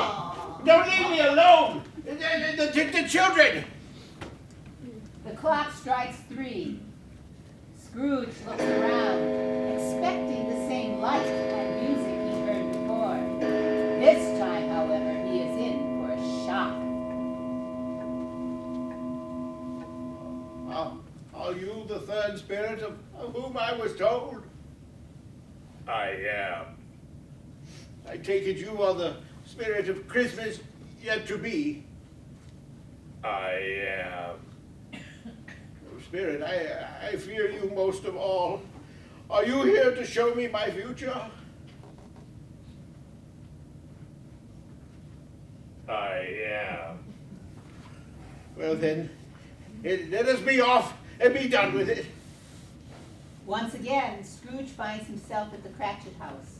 Speaker 2: Don't leave me alone. The children.
Speaker 1: The clock strikes 3. Scrooge looks around, expecting the same light and music he heard before. This time, however, he is in for a shock.
Speaker 2: Are you the third spirit of whom I was told?
Speaker 11: I am.
Speaker 2: I take it you are the spirit of Christmas yet to be.
Speaker 11: I am.
Speaker 2: Spirit, I fear you most of all. Are you here to show me my future?
Speaker 11: I am.
Speaker 2: Well then, let us be off and be done with it.
Speaker 1: Once again, Scrooge finds himself at the Cratchit house.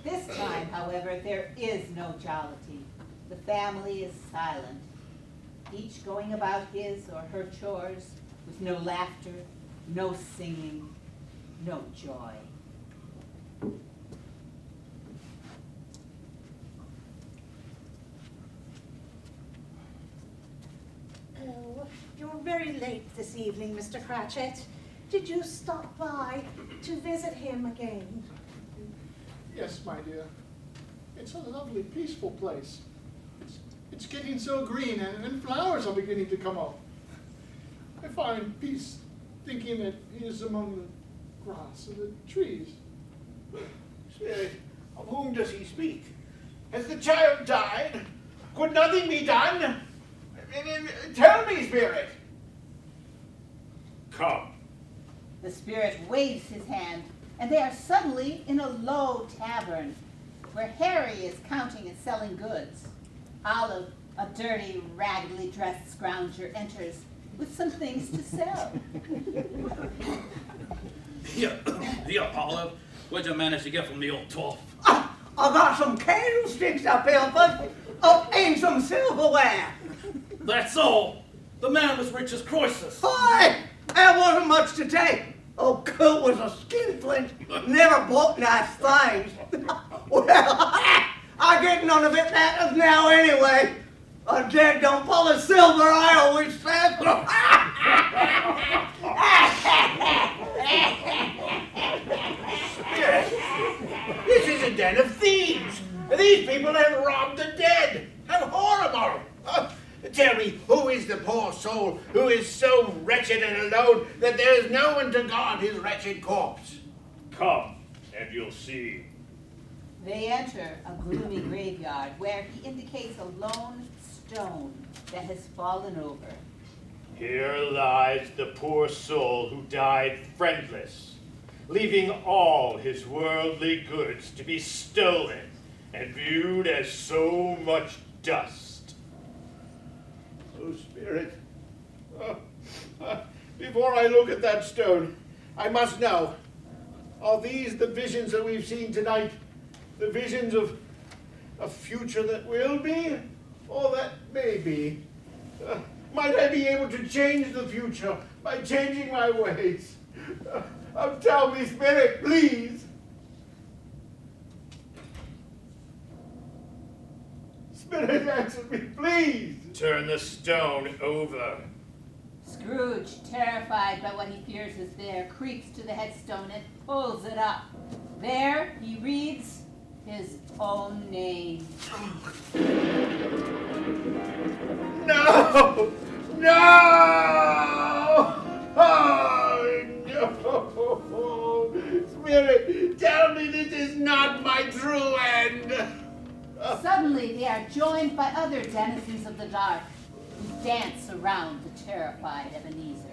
Speaker 1: This time, however, there is no jollity. The family is silent, each going about his or her chores, with no laughter, no singing, no joy.
Speaker 5: Oh, you're very late this evening, Mr. Cratchit. Did you stop by to visit him again?
Speaker 3: Yes, my dear. It's a lovely, peaceful place. It's getting so green, and flowers are beginning to come up. I find peace thinking that he is among the grass and the trees.
Speaker 2: Spirit, of whom does he speak? Has the child died? Could nothing be done? Tell me, Spirit.
Speaker 11: Come.
Speaker 1: The spirit waves his hand, and they are suddenly in a low tavern, where Harry is counting and selling goods. Olive, a dirty, raggedly dressed scrounger, enters with some things to sell.
Speaker 14: Here, Olive. What'd you manage to get from the old toff?
Speaker 8: I got some candlesticks up here, but and some silverware.
Speaker 14: That's all. The man was rich as Croesus.
Speaker 8: Boy, there wasn't much to take. Oh, Coot was a skinflint. Never bought nice things. Well, I get none of it matters now anyway. A dead don't pull a silver, I always said.
Speaker 2: Spirit, this is a den of thieves. These people have robbed the dead. How horrible. Tell me, who is the poor soul who is so wretched and alone that there is no one to guard his wretched corpse?
Speaker 11: Come, and you'll see.
Speaker 1: They enter a gloomy graveyard where he indicates a lone stone that has fallen over.
Speaker 11: Here lies the poor soul who died friendless, leaving all his worldly goods to be stolen and viewed as so much dust.
Speaker 2: Oh, Spirit, before I look at that stone, I must know, are these the visions that we've seen tonight? The visions of a future that will be, or that may be? Might I be able to change the future by changing my ways? Tell me, Spirit, please. Spirit, answer me, please.
Speaker 11: Turn the stone over.
Speaker 1: Scrooge, terrified by what he fears is there, creeps to the headstone and pulls it up. There he reads his own name.
Speaker 2: No! No! Oh, no! Spirit, tell me this is not my true end!
Speaker 1: Suddenly they are joined by other denizens of the dark who dance around the terrified Ebenezer.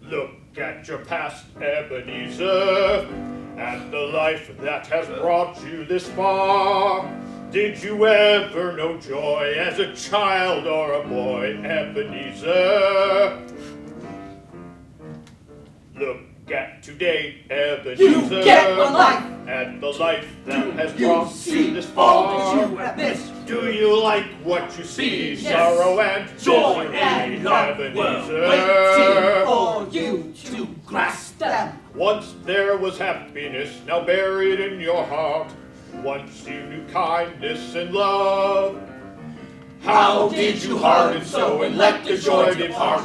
Speaker 3: Look at your past, Ebenezer, and the life that has brought you this far. Did you ever know joy as a child or a boy, Ebenezer? Look at today, Ebenezer,
Speaker 8: You get a life,
Speaker 3: and the life that has
Speaker 8: you
Speaker 3: brought
Speaker 8: see
Speaker 3: you this
Speaker 8: all
Speaker 3: far.
Speaker 8: that you have missed.
Speaker 3: Do you like what you see?
Speaker 8: Yes.
Speaker 3: Sorrow and
Speaker 8: Joy
Speaker 3: misery,
Speaker 8: and love were
Speaker 3: Ebenezer.
Speaker 8: waiting for you to grasp them.
Speaker 3: Once there was happiness, now buried in your heart. Once you knew kindness and love. How did you harden so and let the joy depart?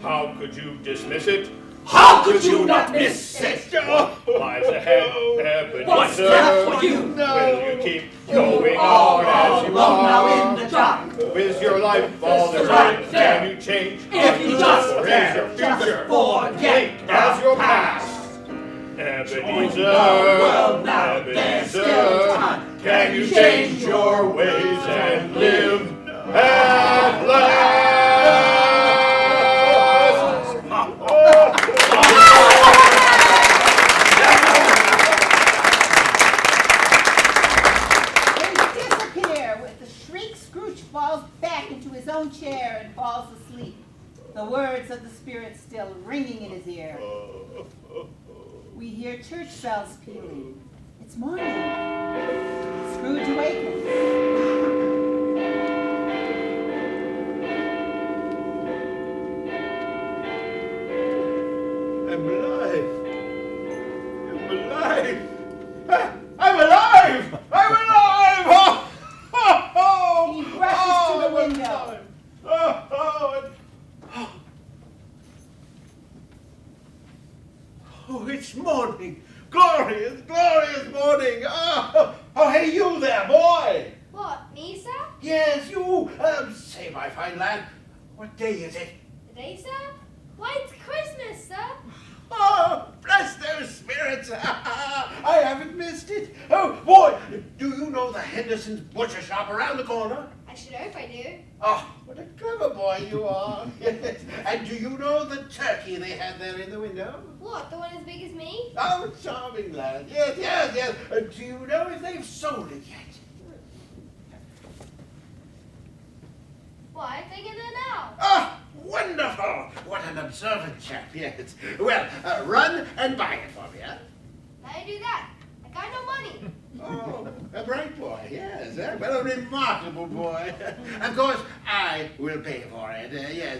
Speaker 3: How could you dismiss it?
Speaker 8: How could you not miss it?
Speaker 3: Lies ahead, Ebenezer.
Speaker 8: What's left for you?
Speaker 3: Will you keep going on as you
Speaker 8: alone now
Speaker 3: are?
Speaker 8: in the dark?
Speaker 3: Is your life all there
Speaker 8: right
Speaker 3: is?
Speaker 8: there.
Speaker 3: Can you change?
Speaker 8: If you just
Speaker 3: Or is
Speaker 8: can,
Speaker 3: your
Speaker 8: just
Speaker 3: future
Speaker 8: forget
Speaker 3: bleak as your
Speaker 8: the
Speaker 3: past? Ebenezer,
Speaker 8: world now, there's still
Speaker 3: Ebenezer,
Speaker 8: time.
Speaker 3: can you change your ways and live at last?
Speaker 1: They disappear. With a shriek, Scrooge falls back into his own chair and falls asleep, the words of the Spirit still ringing in his ear. We hear church bells pealing. It's morning. Scrooge awakens.
Speaker 2: I'm alive! I'm alive! I'm alive! I'm alive! Oh, oh, oh,
Speaker 1: He rushes to the
Speaker 2: I'm
Speaker 1: window.
Speaker 2: alive. Oh, it's morning! Glorious, glorious morning! Oh, hey, you there, boy!
Speaker 10: What, me, sir?
Speaker 2: Yes, you! Say, my fine lad, what day is it?
Speaker 10: Today, sir? Why, it's Christmas, sir.
Speaker 2: Oh, bless those spirits! I haven't missed it. Oh, boy, do you know the Henderson's butcher shop around the corner?
Speaker 10: I should hope I do.
Speaker 2: Oh, what a clever boy you are. Yes. And do you know the turkey they had there in the window?
Speaker 10: What, the one as big as me?
Speaker 2: Oh, charming lad. Yes, yes, yes. Do you know if they've sold it yet?
Speaker 10: Why, take it there now.
Speaker 2: Ah, wonderful. What an observant chap, yes. Well, run and buy it for me, huh?
Speaker 10: How do you do that? I got no money.
Speaker 2: Oh, a bright boy, yes. Well, a remarkable boy. Of course, I will pay for it, yes.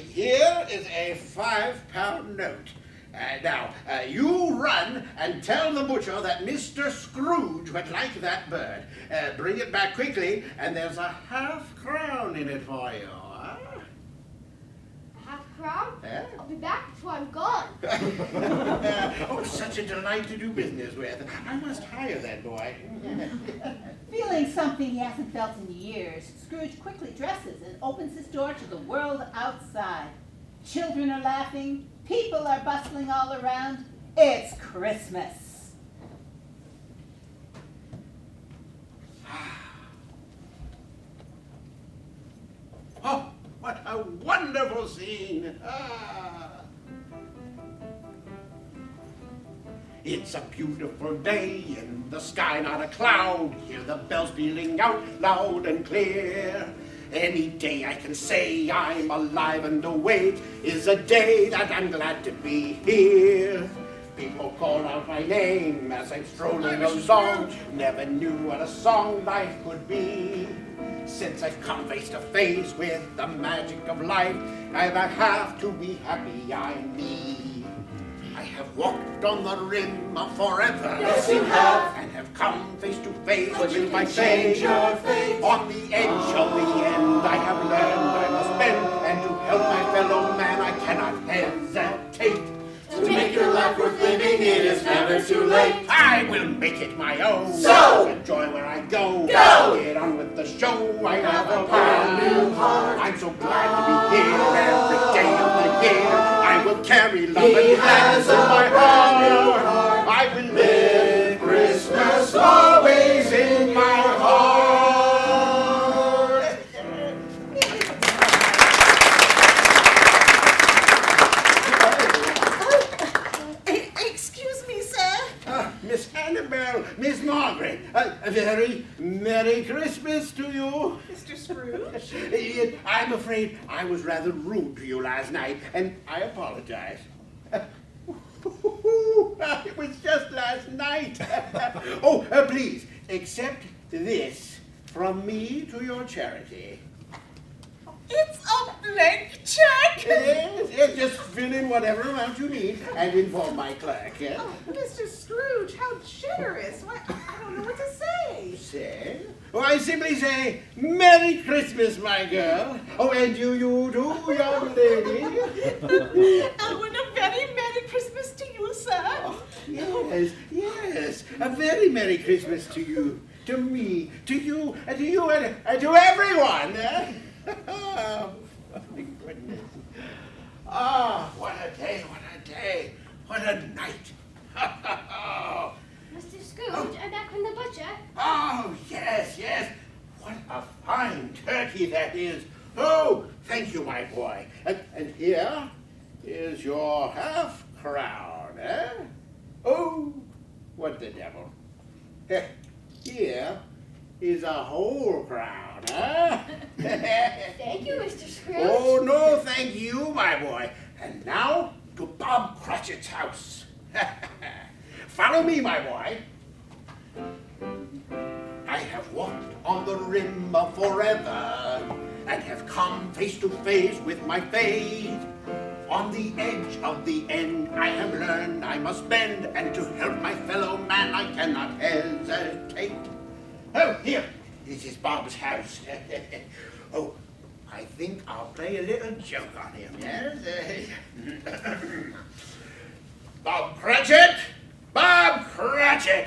Speaker 2: Here is a £5 note. Now, you run and tell the butcher that Mr. Scrooge would like that bird. Bring it back quickly, and there's a £0.5 in it for you. Huh?
Speaker 10: £0.5?
Speaker 2: Yeah.
Speaker 10: I'll be back before I'm gone.
Speaker 2: Oh, such a delight to do business with. I must hire that boy.
Speaker 1: Feeling something he hasn't felt in years, Scrooge quickly dresses and opens his door to the world outside. Children are laughing, people are bustling all around. It's Christmas.
Speaker 2: Oh, what a wonderful scene! Ah. It's a beautiful day, in the sky not a cloud. Hear the bells pealing out loud and clear. Any day I can say I'm alive and awake is a day that I'm glad to be here. People call out my name as I'm strolling along. Never knew what a song life could be. Since I've come face to face with the magic of life, I have to be happy I'm me. I have walked on the rim of forever.
Speaker 11: Yes, you have.
Speaker 2: And have come face to face
Speaker 11: But you
Speaker 2: with my
Speaker 11: can change
Speaker 2: fate.
Speaker 11: your fate.
Speaker 2: On the edge of the end, I have learned I must bend, and to help my fellow man, I cannot hesitate.
Speaker 11: To make your life worth living, it is never too late.
Speaker 2: I will make it my own.
Speaker 11: So
Speaker 2: enjoy where I go.
Speaker 11: Go.
Speaker 2: Get on with the show. I
Speaker 11: have
Speaker 2: have
Speaker 11: a
Speaker 2: a
Speaker 11: brand new
Speaker 2: heart. I'm so glad to be here every day of the year. I will carry love and gladness in my heart. I will live Christmas always in my heart.
Speaker 5: Excuse me, sir.
Speaker 2: Miss Annabelle, Miss Margaret, a very Merry Christmas to you.
Speaker 6: Mr. Scrooge?
Speaker 2: I'm afraid I was rather rude to you last night, and I apologize. It was just last night. Oh, please, accept this from me to your charity.
Speaker 5: It's a blank check.
Speaker 2: Yes, just fill in whatever amount you need and inform my clerk. Yeah?
Speaker 6: Oh, Mr. Scrooge, how generous. Why, I don't know what to say.
Speaker 2: Say? Oh, I simply say, Merry Christmas, my girl. Oh, and you too, young lady.
Speaker 5: And a very Merry Christmas to you, sir.
Speaker 2: Oh, yes, a very Merry Christmas to you, to me, to you, and to everyone. Oh, my goodness. Ah, what a day, what a night.
Speaker 10: Mr. Scrooge, I'm back from the butcher.
Speaker 2: Oh, yes. What a fine turkey that is. Oh, thank you, my boy. And here is your half-crown, eh? Oh, what the devil. Here is a whole crown, eh?
Speaker 10: Thank you, Mr. Scrooge.
Speaker 2: Oh, no, thank you, my boy. And now to Bob Cratchit's house. Follow me, my boy. I have walked on the rim of forever and have come face to face with my fate. On the edge of the end, I have learned I must bend, and to help my fellow man, I cannot hesitate. Oh, here, this is Bob's house. Oh, I think I'll play a little joke on him, yes? Bob Cratchit! Bob Cratchit!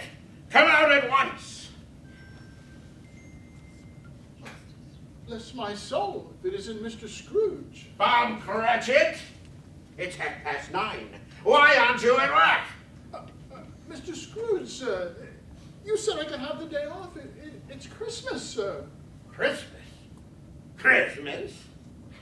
Speaker 2: Come out at once!
Speaker 3: Bless my soul, if it isn't Mr. Scrooge.
Speaker 2: Bob Cratchit! It's 9:30. Why aren't you at work?
Speaker 3: Mr. Scrooge, sir, you said I could have the day off. It's Christmas, sir.
Speaker 2: Christmas? Christmas?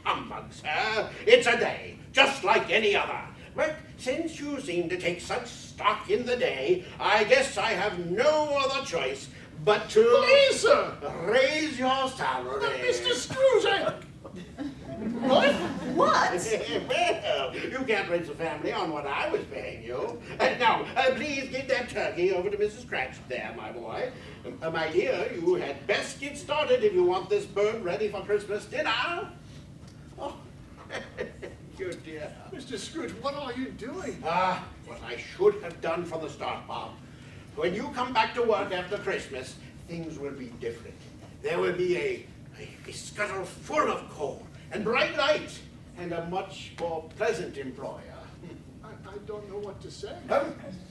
Speaker 2: Humbug, sir. It's a day, just like any other. But since you seem to take such stock in the day, I guess I have no other choice but to...
Speaker 3: Please, sir!
Speaker 2: Raise your salary.
Speaker 3: Mr. Scrooge, What?
Speaker 2: Well, you can't raise a family on what I was paying you. Now, please give that turkey over to Mrs. Cratchit there, my boy. My dear, you had best get started if you want this bird ready for Christmas dinner. Oh, you dear.
Speaker 3: Mr. Scrooge, what are you doing?
Speaker 2: What I should have done from the start, Bob. When you come back to work after Christmas, things will be different. There will be a scuttle full of coal and bright lights and a much more pleasant employer.
Speaker 3: I don't know what to say.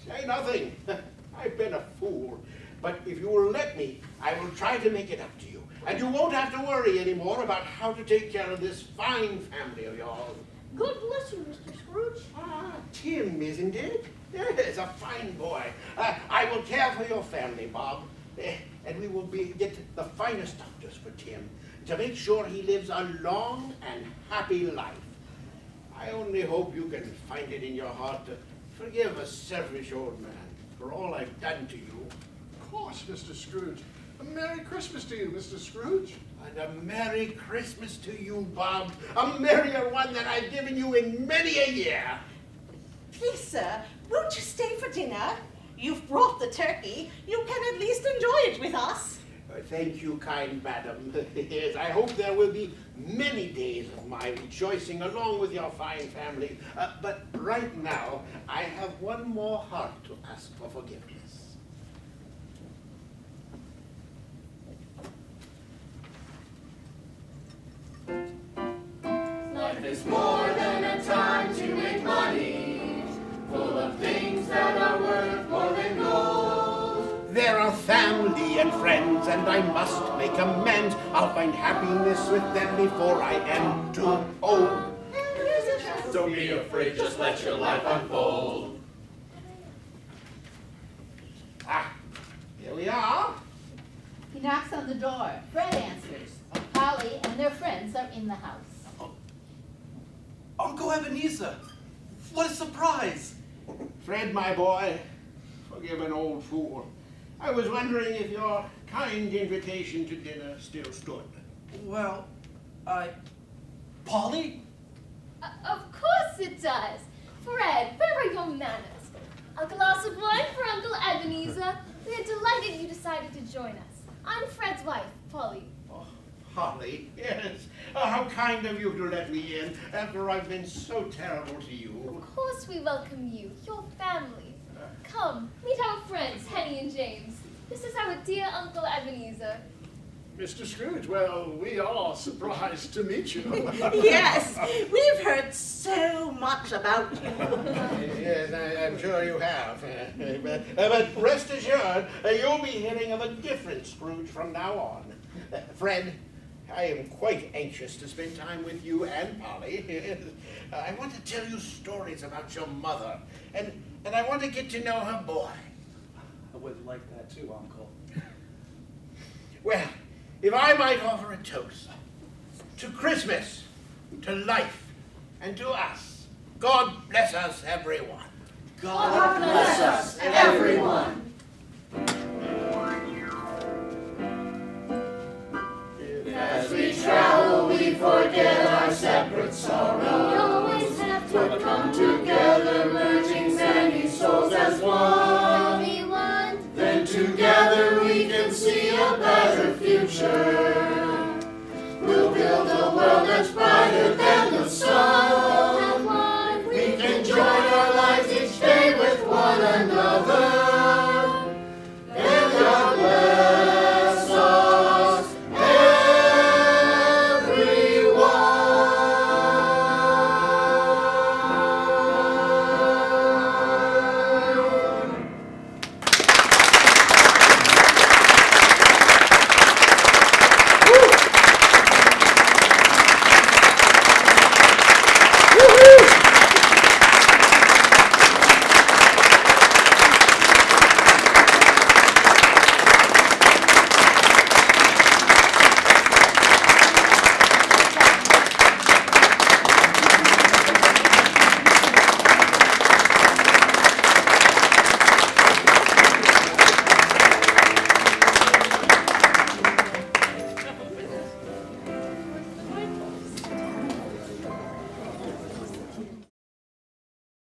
Speaker 2: Say nothing. I've been a fool. But if you will let me, I will try to make it up to you. And you won't have to worry anymore about how to take care of this fine family of yours.
Speaker 9: God bless you, Mr. Scrooge.
Speaker 2: Tim, isn't it? Yes, a fine boy. I will care for your family, Bob. And we will get the finest doctors for Tim to make sure he lives a long and happy life. I only hope you can find it in your heart to forgive a selfish old man for all I've done to you.
Speaker 3: Of course, Mr. Scrooge. A Merry Christmas to you, Mr. Scrooge.
Speaker 2: And a Merry Christmas to you, Bob. A merrier one than I've given you in many a year.
Speaker 5: Please, sir, won't you stay for dinner? You've brought the turkey. You can at least enjoy it with us.
Speaker 2: Thank you, kind madam. Yes, I hope there will be many days of my rejoicing along with your fine family. But right now, I have one more heart to ask for forgiveness.
Speaker 11: Life is more than a time to make money, full of things that are worth more than gold.
Speaker 2: There are family and friends, and I must make amends. I'll find happiness with them before I am too old.
Speaker 11: Don't be afraid, just let your life unfold.
Speaker 2: Ah, here we are.
Speaker 1: He knocks on the door. Fred answers. Polly and their friends are in the house.
Speaker 4: Uncle Ebenezer, what a surprise!
Speaker 2: Fred, my boy, forgive an old fool. I was wondering if your kind invitation to dinner still stood.
Speaker 4: Well, Polly?
Speaker 13: Of course it does. Fred, where are your manners? A glass of wine for Uncle Ebenezer. We are delighted you decided to join us. I'm Fred's wife, Polly.
Speaker 2: Oh, Polly, yes. How kind of you to let me in after I've been so terrible to you.
Speaker 13: Of course we welcome you, your family. Come, meet our friends, Henny and James. This is our dear Uncle Ebenezer.
Speaker 3: Mr. Scrooge, well, we are surprised to meet you.
Speaker 5: Yes, we've heard so much about you.
Speaker 2: Yes, I'm sure you have. But rest assured, you'll be hearing of a different Scrooge from now on. Fred, I am quite anxious to spend time with you and Polly. I want to tell you stories about your mother, and I want to get to know her boy.
Speaker 4: I would like that too, Uncle.
Speaker 2: Well, if I might offer a toast to Christmas, to life, and to us. God bless us, everyone.
Speaker 11: God bless us, everyone. As we travel, we forget our separate sorrow.
Speaker 9: We always have to
Speaker 11: But come together, merging many souls as one.
Speaker 9: be one.
Speaker 11: Then together we can see a better future. We'll build a world that's brighter than the